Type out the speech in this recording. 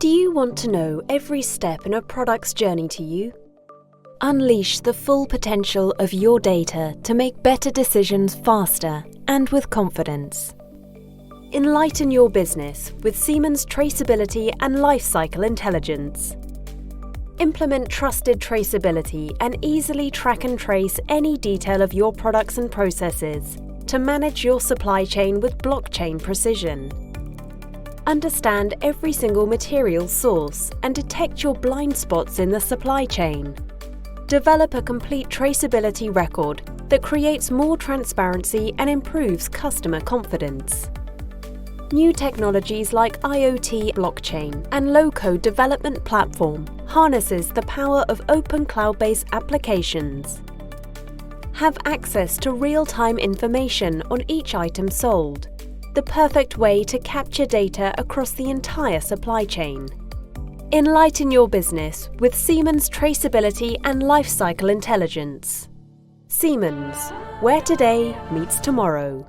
Do you want to know every step in a product's journey to you? Unleash the full potential of your data to make better decisions faster and with confidence. Enlighten your business with Siemens Traceability and Lifecycle Intelligence. Implement trusted traceability and easily track and trace any detail of your products and processes to manage your supply chain with blockchain precision. Understand every single material source and detect your blind spots in the supply chain. Develop a complete traceability record that creates more transparency and improves customer confidence. New technologies like IoT, blockchain, and low-code development platform harnesses the power of open cloud-based applications. Have access to real-time information on each item sold, the perfect way to capture data across the entire supply chain. Enlighten your business with Siemens Traceability and Lifecycle Intelligence. Siemens, where today meets tomorrow.